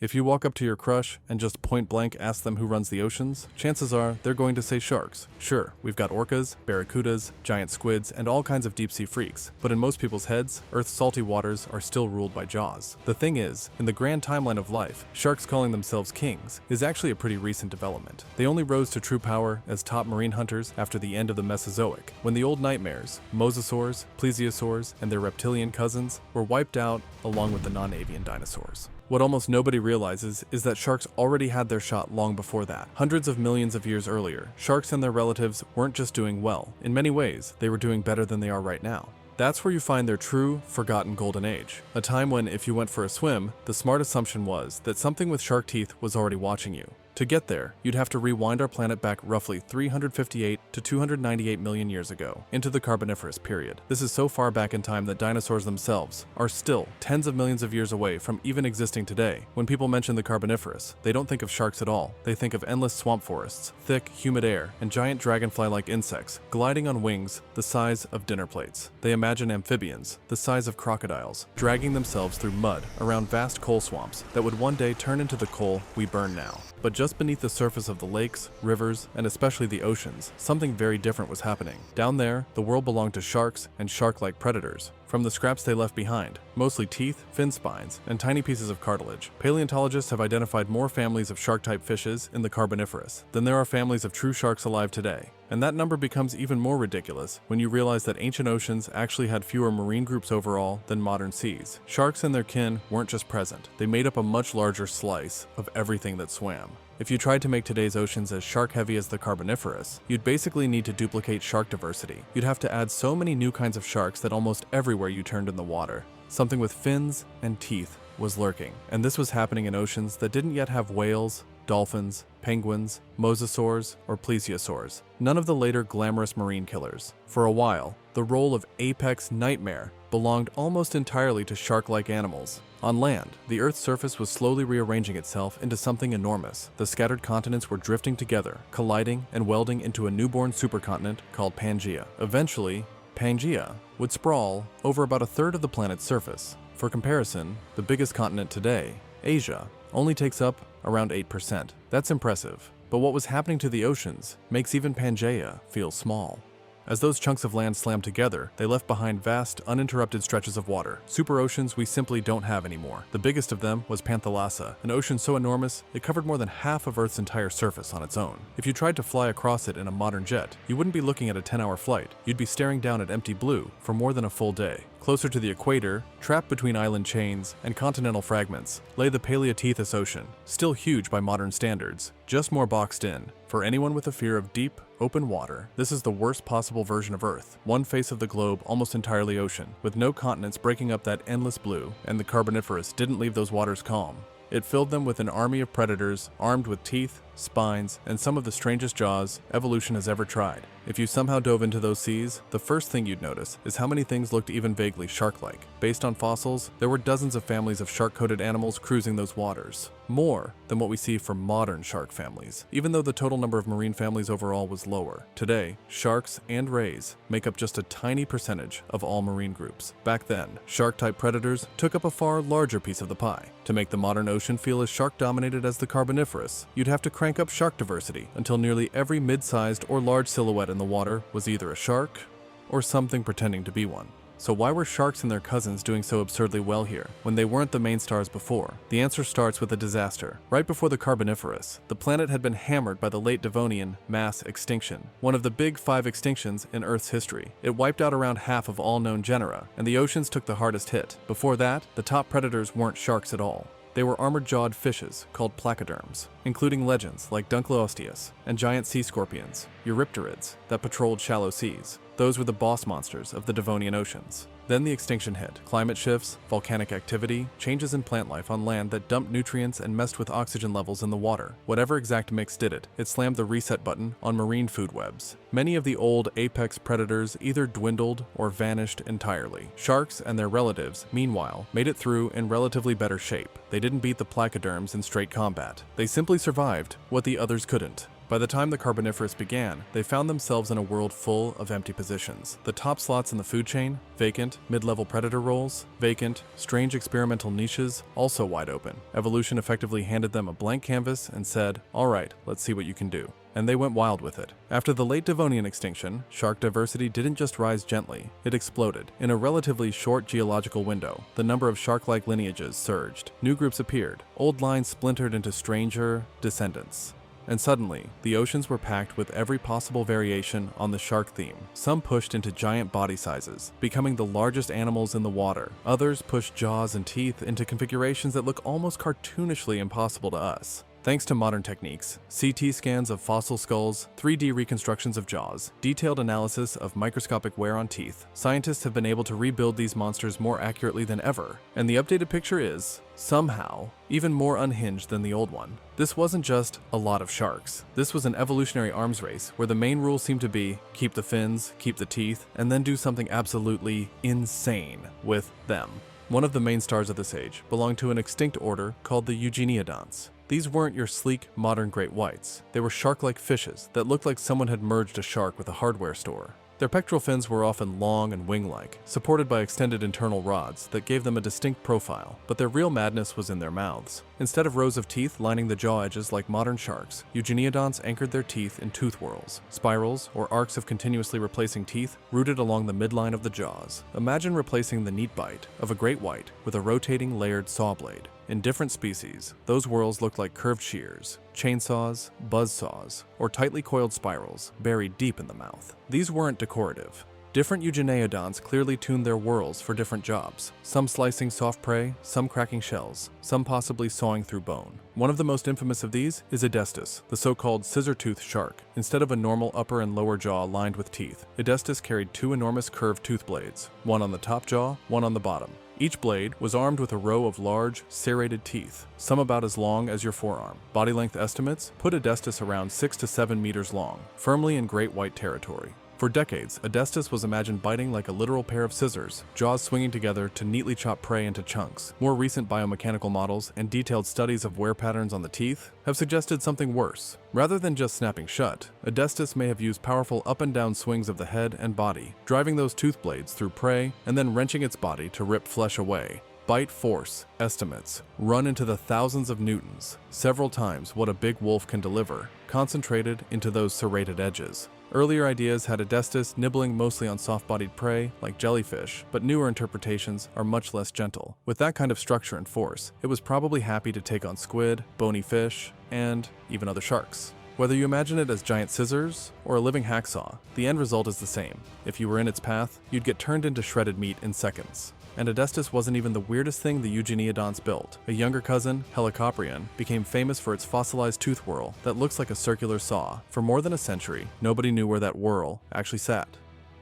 If you walk up to your crush and just point blank ask them who runs the oceans, chances are they're going to say sharks. Sure, we've got orcas, barracudas, giant squids, and all kinds of deep-sea freaks, but in most people's heads, Earth's salty waters are still ruled by jaws. The thing is, in the grand timeline of life, sharks calling themselves kings is actually a pretty recent development. They only rose to true power as top marine hunters after the end of the Mesozoic, when the old nightmares, mosasaurs, plesiosaurs, and their reptilian cousins were wiped out along with the non-avian dinosaurs. What almost nobody realizes is that sharks already had their shot long before that. Hundreds of millions of years earlier, sharks and their relatives weren't just doing well. In many ways, they were doing better than they are right now. That's where you find their true, forgotten golden age. A time when, if you went for a swim, the smart assumption was that something with shark teeth was already watching you. To get there, you'd have to rewind our planet back roughly 358 to 298 million years ago, into the Carboniferous period. This is so far back in time that dinosaurs themselves are still tens of millions of years away from even existing today. When people mention the Carboniferous, they don't think of sharks at all. They think of endless swamp forests, thick, humid air, and giant dragonfly-like insects gliding on wings the size of dinner plates. They imagine amphibians, the size of crocodiles, dragging themselves through mud around vast coal swamps that would one day turn into the coal we burn now. But just beneath the surface of the lakes, rivers, and especially the oceans, something very different was happening. Down there, the world belonged to sharks and shark-like predators. From the scraps they left behind, mostly teeth, fin spines, and tiny pieces of cartilage, paleontologists have identified more families of shark-type fishes in the Carboniferous than there are families of true sharks alive today. And that number becomes even more ridiculous when you realize that ancient oceans actually had fewer marine groups overall than modern seas. Sharks and their kin weren't just present, they made up a much larger slice of everything that swam. If you tried to make today's oceans as shark-heavy as the Carboniferous, you'd basically need to duplicate shark diversity. You'd have to add so many new kinds of sharks that almost everywhere you turned in the water, something with fins and teeth was lurking. And this was happening in oceans that didn't yet have whales, dolphins, penguins, mosasaurs, or plesiosaurs, none of the later glamorous marine killers. For a while, the role of apex nightmare belonged almost entirely to shark-like animals. On land, the Earth's surface was slowly rearranging itself into something enormous. The scattered continents were drifting together, colliding and welding into a newborn supercontinent called Pangaea. Eventually, Pangaea would sprawl over about a third of the planet's surface. For comparison, the biggest continent today, Asia, only takes up around 8%. That's impressive, but what was happening to the oceans makes even Pangaea feel small. As those chunks of land slammed together, they left behind vast, uninterrupted stretches of water. Superoceans we simply don't have anymore. The biggest of them was Panthalassa, an ocean so enormous it covered more than half of Earth's entire surface on its own. If you tried to fly across it in a modern jet, you wouldn't be looking at a 10-hour flight. You'd be staring down at empty blue for more than a full day. Closer to the equator, trapped between island chains and continental fragments, lay the Paleotethous Ocean, still huge by modern standards, just more boxed in. For anyone with a fear of deep, open water, this is the worst possible version of Earth. One face of the globe almost entirely ocean, with no continents breaking up that endless blue, and the Carboniferous didn't leave those waters calm. It filled them with an army of predators armed with teeth, spines, and some of the strangest jaws evolution has ever tried. If you somehow dove into those seas, the first thing you'd notice is how many things looked even vaguely shark-like. Based on fossils, there were dozens of families of shark-coated animals cruising those waters. More than what we see from modern shark families, even though the total number of marine families overall was lower. Today, sharks and rays make up just a tiny percentage of all marine groups. Back then, shark-type predators took up a far larger piece of the pie. To make the modern ocean feel as shark-dominated as the Carboniferous, you'd have to crank up shark diversity until nearly every mid-sized or large silhouette in the water was either a shark or something pretending to be one. So why were sharks and their cousins doing so absurdly well here, when they weren't the main stars before? The answer starts with a disaster. Right before the Carboniferous, the planet had been hammered by the late Devonian mass extinction, one of the big 5 extinctions in Earth's history. It wiped out around half of all known genera, and the oceans took the hardest hit. Before that, the top predators weren't sharks at all. They were armored-jawed fishes called placoderms, including legends like Dunkleosteus and giant sea scorpions, Eurypterids, that patrolled shallow seas. Those were the boss monsters of the Devonian oceans. Then the extinction hit. Climate shifts, volcanic activity, changes in plant life on land that dumped nutrients and messed with oxygen levels in the water. Whatever exact mix did it, it slammed the reset button on marine food webs. Many of the old apex predators either dwindled or vanished entirely. Sharks and their relatives, meanwhile, made it through in relatively better shape. They didn't beat the placoderms in straight combat. They simply survived what the others couldn't. By the time the Carboniferous began, they found themselves in a world full of empty positions. The top slots in the food chain, vacant, mid-level predator roles, vacant, strange experimental niches, also wide open. Evolution effectively handed them a blank canvas and said, "All right, let's see what you can do." And they went wild with it. After the late Devonian extinction, shark diversity didn't just rise gently, it exploded. In a relatively short geological window, the number of shark-like lineages surged. New groups appeared. Old lines splintered into stranger descendants. And suddenly, the oceans were packed with every possible variation on the shark theme. Some pushed into giant body sizes, becoming the largest animals in the water. Others pushed jaws and teeth into configurations that look almost cartoonishly impossible to us. Thanks to modern techniques, CT scans of fossil skulls, 3D reconstructions of jaws, detailed analysis of microscopic wear on teeth, scientists have been able to rebuild these monsters more accurately than ever. And the updated picture is, somehow, even more unhinged than the old one. This wasn't just a lot of sharks. This was an evolutionary arms race where the main rule seemed to be keep the fins, keep the teeth, and then do something absolutely insane with them. One of the main stars of this age belonged to an extinct order called the Eugeneodonts. These weren't your sleek, modern great whites. They were shark-like fishes that looked like someone had merged a shark with a hardware store. Their pectoral fins were often long and wing-like, supported by extended internal rods that gave them a distinct profile, but their real madness was in their mouths. Instead of rows of teeth lining the jaw edges like modern sharks, Eugeneodonts anchored their teeth in tooth whorls, spirals, or arcs of continuously replacing teeth rooted along the midline of the jaws. Imagine replacing the neat bite of a great white with a rotating layered saw blade. In different species, those whorls looked like curved shears, chainsaws, buzzsaws, or tightly coiled spirals buried deep in the mouth. These weren't decorative. Different Eugeneodonts clearly tuned their whorls for different jobs, some slicing soft prey, some cracking shells, some possibly sawing through bone. One of the most infamous of these is Edestus, the so-called scissor-tooth shark. Instead of a normal upper and lower jaw lined with teeth, Edestus carried two enormous curved tooth blades, one on the top jaw, one on the bottom. Each blade was armed with a row of large, serrated teeth, some about as long as your forearm. Body length estimates put Edestus around 6 to 7 meters long, firmly in great white territory. For decades, Edestus was imagined biting like a literal pair of scissors, jaws swinging together to neatly chop prey into chunks. More recent biomechanical models and detailed studies of wear patterns on the teeth have suggested something worse. Rather than just snapping shut, Edestus may have used powerful up and down swings of the head and body, driving those tooth blades through prey and then wrenching its body to rip flesh away. Bite force estimates run into the thousands of newtons, several times what a big wolf can deliver, concentrated into those serrated edges. Earlier ideas had Edestus nibbling mostly on soft-bodied prey, like jellyfish, but newer interpretations are much less gentle. With that kind of structure and force, it was probably happy to take on squid, bony fish, and even other sharks. Whether you imagine it as giant scissors or a living hacksaw, the end result is the same. If you were in its path, you'd get turned into shredded meat in seconds. And Edestus wasn't even the weirdest thing the Eugeneodonts built. A younger cousin, Helicoprion, became famous for its fossilized tooth whorl that looks like a circular saw. For more than a century, nobody knew where that whorl actually sat.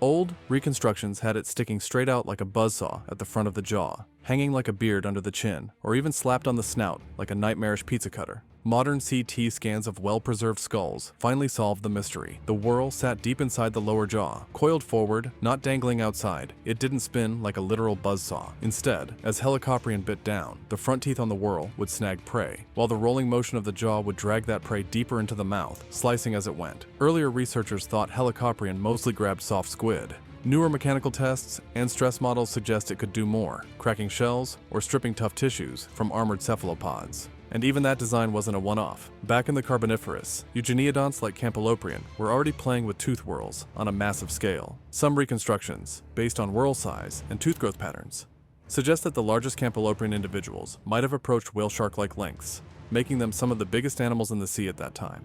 Old reconstructions had it sticking straight out like a buzzsaw at the front of the jaw, hanging like a beard under the chin, or even slapped on the snout like a nightmarish pizza cutter. Modern CT scans of well-preserved skulls finally solved the mystery. The whorl sat deep inside the lower jaw, coiled forward, not dangling outside. It didn't spin like a literal buzzsaw. Instead, as Helicoprion bit down, the front teeth on the whorl would snag prey, while the rolling motion of the jaw would drag that prey deeper into the mouth, slicing as it went. Earlier researchers thought Helicoprion mostly grabbed soft squid. Newer mechanical tests and stress models suggest it could do more, cracking shells or stripping tough tissues from armored cephalopods. And even that design wasn't a one-off. Back in the Carboniferous, Eugeneodonts like Campyloprion were already playing with tooth whorls on a massive scale. Some reconstructions, based on whorl size and tooth growth patterns, suggest that the largest Campyloprion individuals might have approached whale shark-like lengths, making them some of the biggest animals in the sea at that time.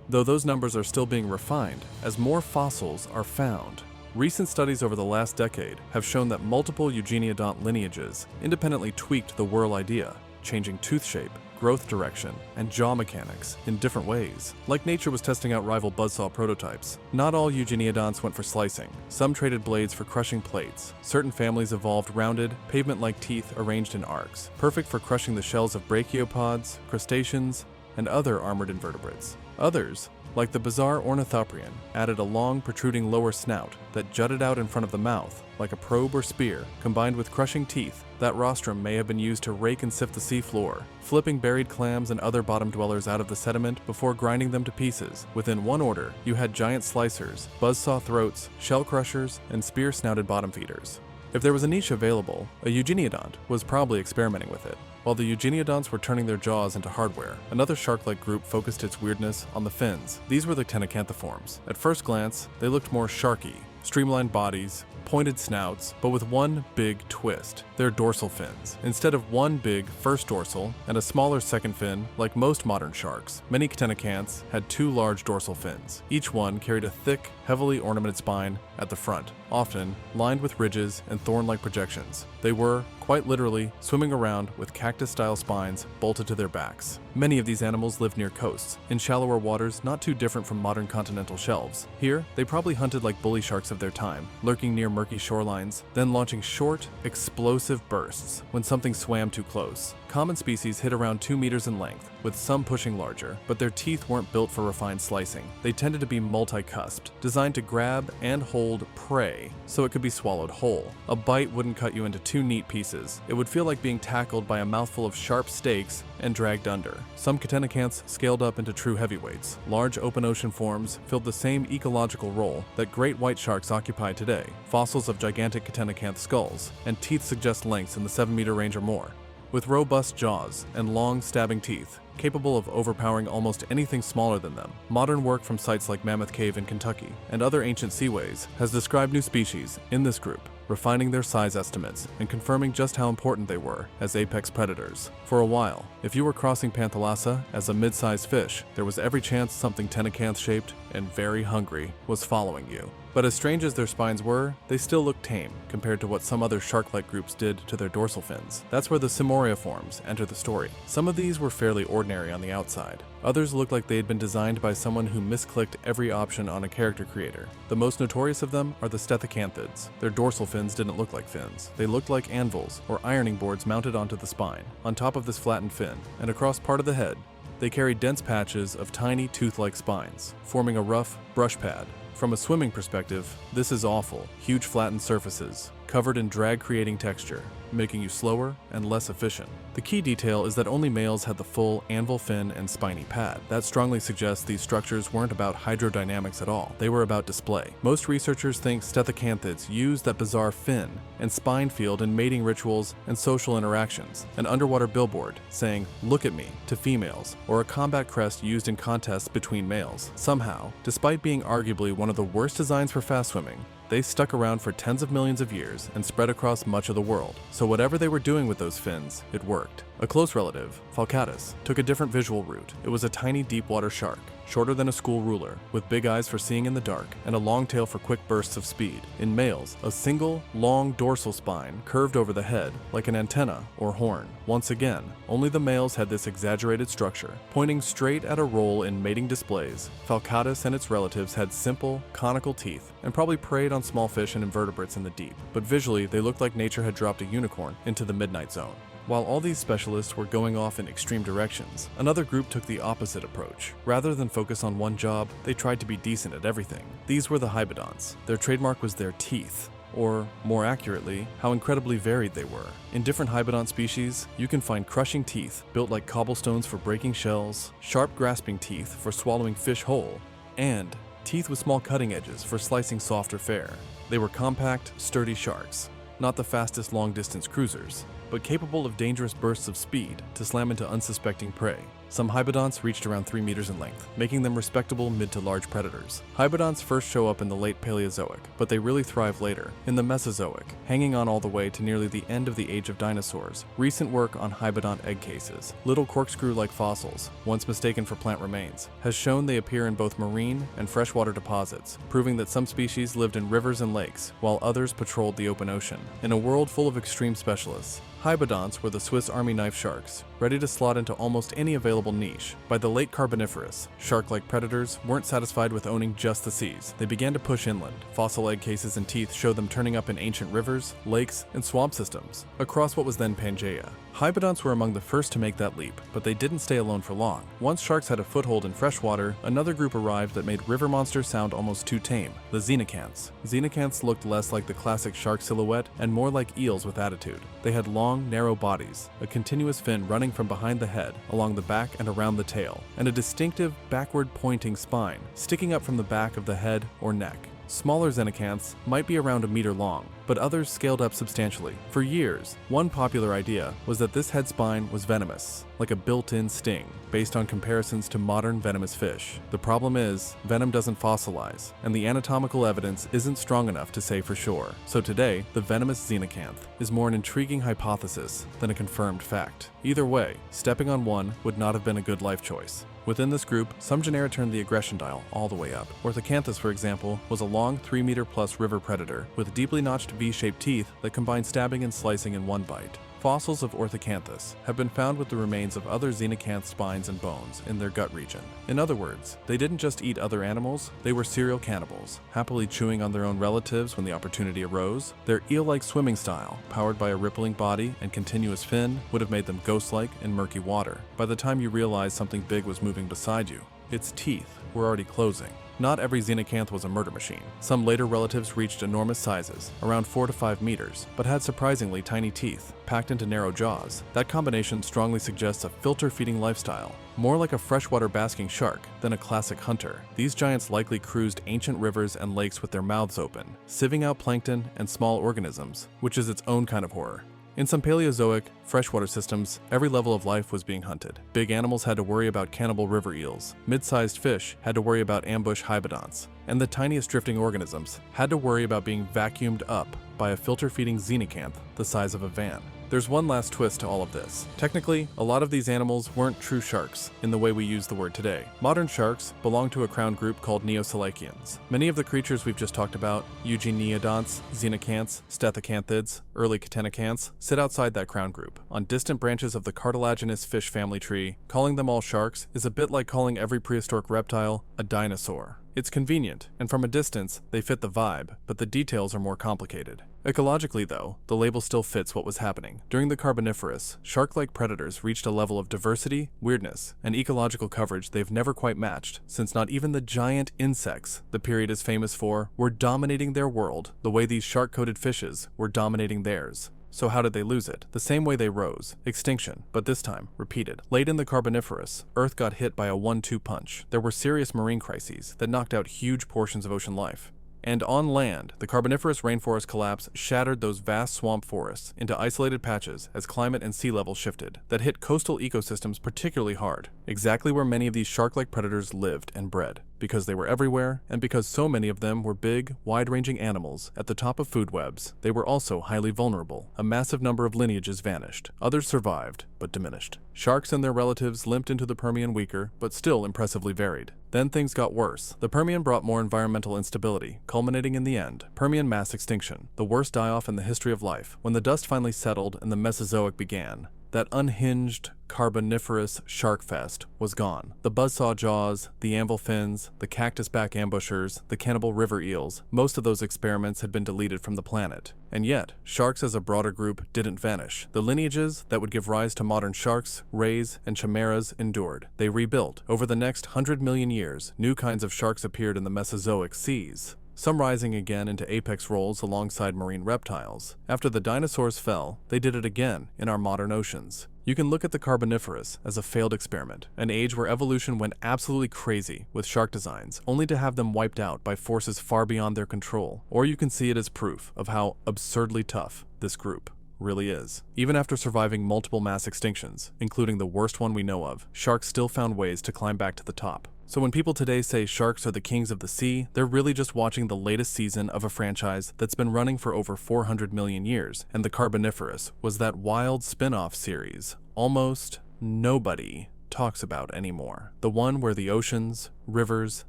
Though those numbers are still being refined as more fossils are found. Recent studies over the last decade have shown that multiple Eugeneodont lineages independently tweaked the whorl idea, changing tooth shape, growth direction, and jaw mechanics in different ways. Like nature was testing out rival buzzsaw prototypes, not all Eugeneodonts went for slicing. Some traded blades for crushing plates. Certain families evolved rounded, pavement-like teeth arranged in arcs, perfect for crushing the shells of brachiopods, crustaceans, and other armored invertebrates. Others, like the bizarre Ornithoprion, added a long, protruding lower snout that jutted out in front of the mouth like a probe or spear. Combined with crushing teeth, that rostrum may have been used to rake and sift the sea floor, flipping buried clams and other bottom dwellers out of the sediment before grinding them to pieces. Within one order, you had giant slicers, buzzsaw throats, shell crushers, and spear-snouted bottom feeders. If there was a niche available, a Eugeneodont was probably experimenting with it. While the Eugeneodonts were turning their jaws into hardware, another shark-like group focused its weirdness on the fins. These were the Ctenacanthiforms. At first glance, they looked more sharky, streamlined bodies, pointed snouts, but with one big twist: their dorsal fins. Instead of one big first dorsal and a smaller second fin like most modern sharks, many Ctenacanths had two large dorsal fins. Each one carried a thick, heavily ornamented spine at the front, often lined with ridges and thorn-like projections. They were, quite literally, swimming around with cactus-style spines bolted to their backs. Many of these animals lived near coasts, in shallower waters not too different from modern continental shelves. Here, they probably hunted like bully sharks of their time, lurking near murky shorelines, then launching short, explosive bursts when something swam too close. Common species hit around 2 meters in length, with some pushing larger, but their teeth weren't built for refined slicing. They tended to be multi-cusped, designed to grab and hold prey so it could be swallowed whole. A bite wouldn't cut you into two neat pieces. It would feel like being tackled by a mouthful of sharp steaks and dragged under. Some Ctenacanths scaled up into true heavyweights. Large open ocean forms filled the same ecological role that great white sharks occupy today. Fossils of gigantic Ctenacanth skulls, and teeth suggest lengths in the 7-meter range or more. With robust jaws and long, stabbing teeth, capable of overpowering almost anything smaller than them, modern work from sites like Mammoth Cave in Kentucky and other ancient seaways has described new species in this group, refining their size estimates and confirming just how important they were as apex predators. For a while, if you were crossing Panthalassa as a mid-sized fish, there was every chance something Ctenacanth-shaped and very hungry was following you. But as strange as their spines were, they still looked tame compared to what some other shark-like groups did to their dorsal fins. That's where the Symmoriiforms enter the story. Some of these were fairly ordinary on the outside. Others looked like they had been designed by someone who misclicked every option on a character creator. The most notorious of them are the Stethacanthids. Their dorsal fins didn't look like fins. They looked like anvils or ironing boards mounted onto the spine. On top of this flattened fin, and across part of the head, they carried dense patches of tiny tooth-like spines, forming a rough brush pad. From a swimming perspective, this is awful. Huge flattened surfaces, covered in drag-creating texture, making you slower and less efficient. The key detail is that only males had the full anvil fin and spiny pad. That strongly suggests these structures weren't about hydrodynamics at all. They were about display. Most researchers think Stethacanthids used that bizarre fin and spine field in mating rituals and social interactions. An underwater billboard saying, "Look at me," to females, or a combat crest used in contests between males. Somehow, despite being arguably one of the worst designs for fast swimming, they stuck around for tens of millions of years and spread across much of the world. So whatever they were doing with those fins, it worked. A close relative, Falcatus, took a different visual route. It was a tiny deep-water shark, shorter than a school ruler, with big eyes for seeing in the dark and a long tail for quick bursts of speed. In males, a single, long dorsal spine curved over the head like an antenna or horn. Once again, only the males had this exaggerated structure, pointing straight at a role in mating displays. Falcatus and its relatives had simple, conical teeth and probably preyed on small fish and invertebrates in the deep, but visually they looked like nature had dropped a unicorn into the midnight zone. While all these specialists were going off in extreme directions, another group took the opposite approach. Rather than focus on one job, they tried to be decent at everything. These were the Hybodonts. Their trademark was their teeth, or more accurately, how incredibly varied they were. In different Hybodont species, you can find crushing teeth built like cobblestones for breaking shells, sharp grasping teeth for swallowing fish whole, and teeth with small cutting edges for slicing softer fare. They were compact, sturdy sharks, not the fastest long-distance cruisers, but capable of dangerous bursts of speed to slam into unsuspecting prey. Some Hybodonts reached around 3 meters in length, making them respectable mid to large predators. Hybodonts first show up in the late Paleozoic, but they really thrive later, in the Mesozoic, hanging on all the way to nearly the end of the age of dinosaurs. Recent work on Hybodont egg cases, little corkscrew-like fossils, once mistaken for plant remains, has shown they appear in both marine and freshwater deposits, proving that some species lived in rivers and lakes, while others patrolled the open ocean. In a world full of extreme specialists, Hybodonts were the Swiss Army knife sharks, ready to slot into almost any available niche. By the late Carboniferous, shark-like predators weren't satisfied with owning just the seas. They began to push inland. Fossil egg cases and teeth showed them turning up in ancient rivers, lakes, and swamp systems across what was then Pangaea. Hybodonts were among the first to make that leap, but they didn't stay alone for long. Once sharks had a foothold in freshwater, another group arrived that made river monsters sound almost too tame: the Xenacanths. Xenacanths looked less like the classic shark silhouette and more like eels with attitude. They had long, narrow bodies, a continuous fin running from behind the head, along the back and around the tail, and a distinctive backward-pointing spine sticking up from the back of the head or neck. Smaller Xenacanths might be around a meter long, but others scaled up substantially. For years, one popular idea was that this head spine was venomous, like a built-in sting, based on comparisons to modern venomous fish. The problem is, venom doesn't fossilize, and the anatomical evidence isn't strong enough to say for sure. So today, the venomous Xenacanth is more an intriguing hypothesis than a confirmed fact. Either way, stepping on one would not have been a good life choice. Within this group, some genera turned the aggression dial all the way up. Orthacanthus, for example, was a long 3-meter-plus river predator with deeply notched V-shaped teeth that combined stabbing and slicing in one bite. Fossils of Orthacanthus have been found with the remains of other Xenacanth spines and bones in their gut region. In other words, they didn't just eat other animals, they were serial cannibals, happily chewing on their own relatives when the opportunity arose. Their eel-like swimming style, powered by a rippling body and continuous fin, would have made them ghost-like in murky water. By the time you realized something big was moving beside you, its teeth were already closing. Not every Xenacanth was a murder machine. Some later relatives reached enormous sizes, around 4 to 5 meters, but had surprisingly tiny teeth, packed into narrow jaws. That combination strongly suggests a filter-feeding lifestyle, more like a freshwater basking shark than a classic hunter. These giants likely cruised ancient rivers and lakes with their mouths open, sieving out plankton and small organisms, which is its own kind of horror. In some Paleozoic, freshwater systems, every level of life was being hunted. Big animals had to worry about cannibal river eels, mid-sized fish had to worry about ambush hybodonts, and the tiniest drifting organisms had to worry about being vacuumed up by a filter-feeding Xenacanth the size of a van. There's one last twist to all of this. Technically, a lot of these animals weren't true sharks in the way we use the word today. Modern sharks belong to a crowned group called Neoselachians. Many of the creatures we've just talked about, Eugeneodonts, Xenacanths, Stethacanthids, early Ctenacanths, sit outside that crowned group, on distant branches of the cartilaginous fish family tree. Calling them all sharks is a bit like calling every prehistoric reptile a dinosaur. It's convenient, and from a distance, they fit the vibe, but the details are more complicated. Ecologically, though, the label still fits what was happening. During the Carboniferous, shark-like predators reached a level of diversity, weirdness, and ecological coverage they've never quite matched, since not even the giant insects the period is famous for were dominating their world the way these shark-coated fishes were dominating theirs. So how did they lose it? The same way they rose. Extinction, but this time, repeated. Late in the Carboniferous, Earth got hit by a 1-2 punch. There were serious marine crises that knocked out huge portions of ocean life. And on land, the Carboniferous rainforest collapse shattered those vast swamp forests into isolated patches as climate and sea level shifted, that hit coastal ecosystems particularly hard, exactly where many of these shark-like predators lived and bred. Because they were everywhere, and because so many of them were big, wide-ranging animals at the top of food webs, they were also highly vulnerable. A massive number of lineages vanished. Others survived, but diminished. Sharks and their relatives limped into the Permian weaker, but still impressively varied. Then things got worse. The Permian brought more environmental instability, culminating in the end, Permian mass extinction, the worst die-off in the history of life. When the dust finally settled and the Mesozoic began, that unhinged, Carboniferous shark fest was gone. The buzzsaw jaws, the anvil fins, the cactus-back ambushers, the cannibal river eels, most of those experiments had been deleted from the planet. And yet, sharks as a broader group didn't vanish. The lineages that would give rise to modern sharks, rays, and chimeras endured. They rebuilt. Over the next 100 million years, new kinds of sharks appeared in the Mesozoic seas, some rising again into apex roles alongside marine reptiles. After the dinosaurs fell, they did it again in our modern oceans. You can look at the Carboniferous as a failed experiment, an age where evolution went absolutely crazy with shark designs, only to have them wiped out by forces far beyond their control. Or you can see it as proof of how absurdly tough this group really is. Even after surviving multiple mass extinctions, including the worst one we know of, sharks still found ways to climb back to the top. So when people today say sharks are the kings of the sea, they're really just watching the latest season of a franchise that's been running for over 400 million years, and the Carboniferous was that wild spin-off series almost nobody talks about anymore. The one where the oceans, rivers,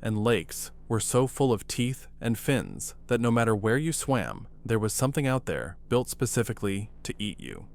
and lakes were so full of teeth and fins that no matter where you swam, there was something out there built specifically to eat you.